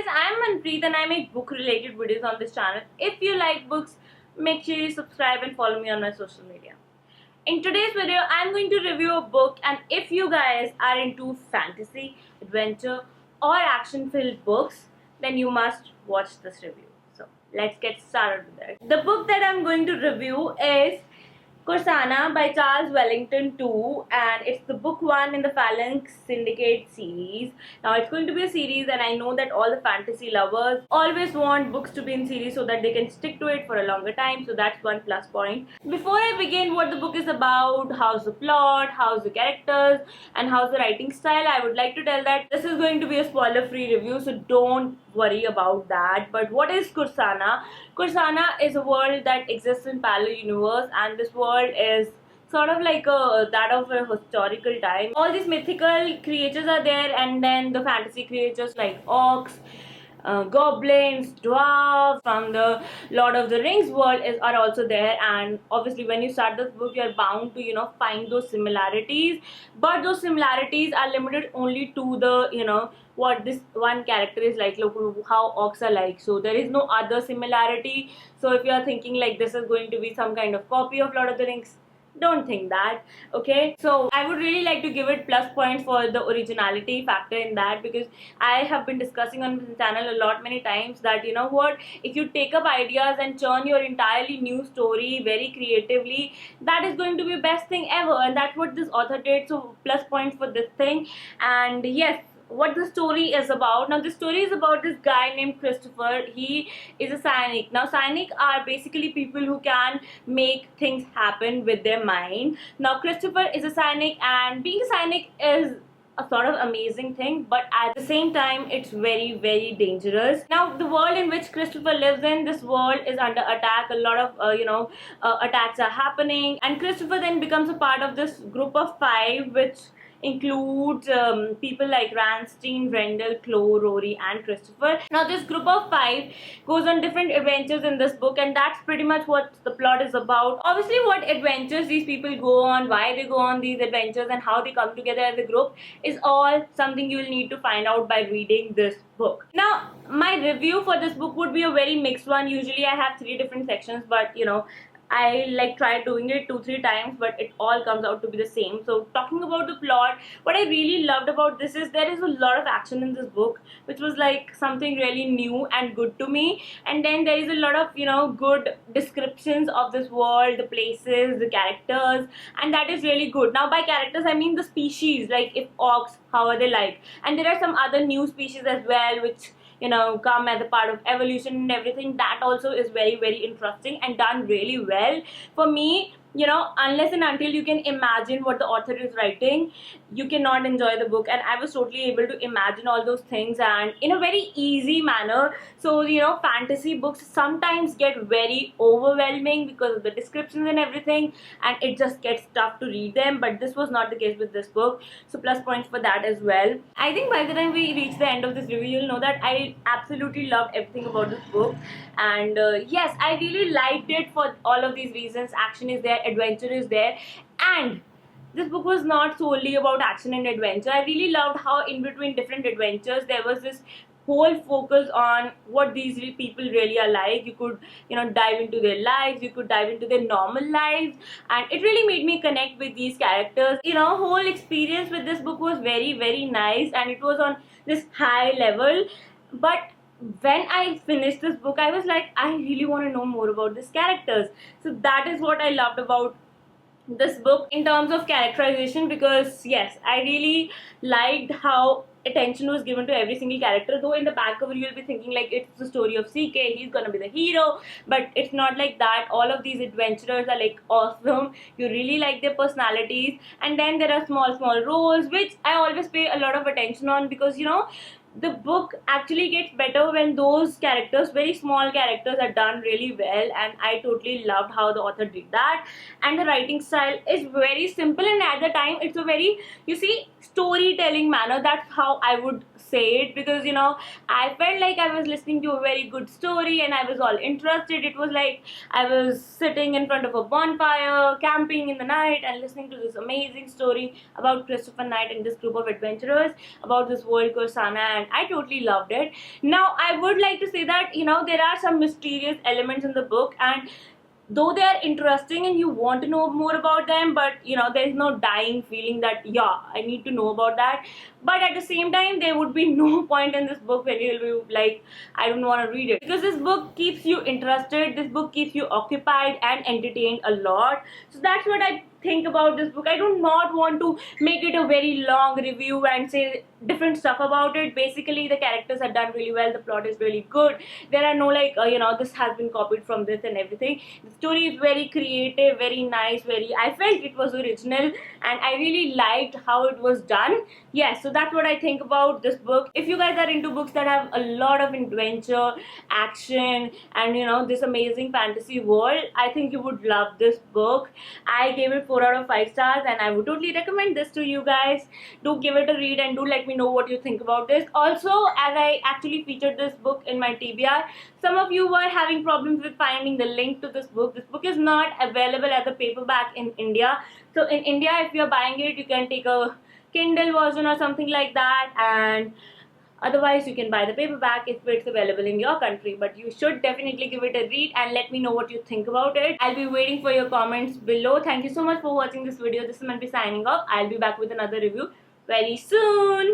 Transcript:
guys, I'm Manpreet and I make book related videos on this channel. If you like books, make sure you subscribe and follow me on my social media. In today's video, I'm going to review a book, and if you guys are into fantasy, adventure or action filled books, then you must watch this review. So let's get started with it. The book that I'm going to review is Corsana by Charles Wellington II, and it's the book 1 in the Phalanx Syndicate series. Now it's going to be a series, and I know that all the fantasy lovers always want books to be in series so that they can stick to it for a longer time, so that's one plus point. Before I begin what the book is about, how's the plot, how's the characters, and how's the writing style, I would like to tell that this is going to be a spoiler free review, so don't worry about that. But what is Corsana? Corsana is a world that exists in parallel universe, and this world is sort of like that of a historical time. All these mythical creatures are there, and then the fantasy creatures like orcs, goblins, dwarves from the Lord of the Rings world are also there. And obviously when you start this book, you're bound to find those similarities, but those similarities are limited only to the what this one character is like. Look how orcs are like, so there is no other similarity. So if you are thinking like this is going to be some kind of copy of Lord of the Rings, don't think that. Okay, so I would really like to give it plus points for the originality factor in that, because I have been discussing on this channel a lot many times that what, if you take up ideas and churn your entirely new story very creatively, that is going to be the best thing ever, and that's what this author did. So plus points for this thing. And yes, what the story is about. Now the story is about this guy named Christopher. He is a psionic. Now psionic are basically people who can make things happen with their mind. Now Christopher is a psionic, and being a psionic is a sort of amazing thing, but at the same time it's very, very dangerous. Now the world in which Christopher lives in, this world is under attack. A lot of attacks are happening, and Christopher then becomes a part of this group of 5, which includes people like Ranstein, Rendell, Chloe, Rory and Christopher. Now this group of 5 goes on different adventures in this book, and that's pretty much what the plot is about. Obviously what adventures these people go on, why they go on these adventures, and how they come together as a group is all something you will need to find out by reading this book. Now my review for this book would be a very mixed one. Usually I have 3 different sections, but I like try doing it 2-3 times, but it all comes out to be the same. So talking about the plot, what I really loved about this is there is a lot of action in this book, which was like something really new and good to me. And then there is a lot of good descriptions of this world, the places, the characters, and that is really good. Now by characters I mean the species, like if orcs, how are they like, and there are some other new species as well which come as a part of evolution and everything. That also is very, very interesting and done really well. For me, unless and until you can imagine what the author is writing, you cannot enjoy the book. And I was totally able to imagine all those things, and in a very easy manner. So fantasy books sometimes get very overwhelming because of the descriptions and everything, and it just gets tough to read them, but this was not the case with this book. So plus points for that as well. I think by the time we reach the end of this review, you'll know that I absolutely loved everything about this book. And yes, I really liked it for all of these reasons. Action is there, adventure is there, and this book was not solely about action and adventure. I really loved how in between different adventures there was this whole focus on what these people really are like. You could dive into their lives, you could dive into their normal lives, and it really made me connect with these characters. Whole experience with this book was very, very nice, and it was on this high level. But when I finished this book, I was like, I really want to know more about these characters. So that is what I loved about this book in terms of characterization, because yes, I really liked how attention was given to every single character. Though in the back cover you'll be thinking like it's the story of CK, he's gonna be the hero, but it's not like that. All of these adventurers are like awesome. You really like their personalities, and then there are small roles which I always pay a lot of attention on, because the book actually gets better when those characters, very small characters, are done really well, and I totally loved how the author did that. And the writing style is very simple, and at the time it's a very, storytelling manner. That's how I would say it, because I felt like I was listening to a very good story and I was all interested. It was like I was sitting in front of a bonfire, camping in the night, and listening to this amazing story about Christopher Knight and this group of adventurers about this world Corsana, and I totally loved it. Now, I would like to say that there are some mysterious elements in the book, and though they are interesting and you want to know more about them, but there is no dying feeling that I need to know about that. But at the same time, there would be no point in this book where you'll be like, I don't want to read it, because this book keeps you interested, this book keeps you occupied and entertained a lot. So that's what I think about this book. I do not want to make it a very long review and say different stuff about it. Basically, the characters are done really well, the plot is really good, there are no like this has been copied from this and everything. The story is very creative, very nice, I felt it was original, and I really liked how it was done. Yes, so that's what I think about this book. If you guys are into books that have a lot of adventure, action, and this amazing fantasy world, I think you would love this book. I gave it 4 out of 5 stars, and I would totally recommend this to you guys. Do give it a read and do let me know what you think about this. Also, as I actually featured this book in my TBR, some of you were having problems with finding the link to this book. This book is not available as a paperback in India. So in India, if you're buying it, you can take a Kindle version or something like that, and otherwise you can buy the paperback if it's available in your country. But you should definitely give it a read and let me know what you think about it. I'll be waiting for your comments below. Thank you so much for watching this video. This is Manvi signing off. I'll be back with another review very soon.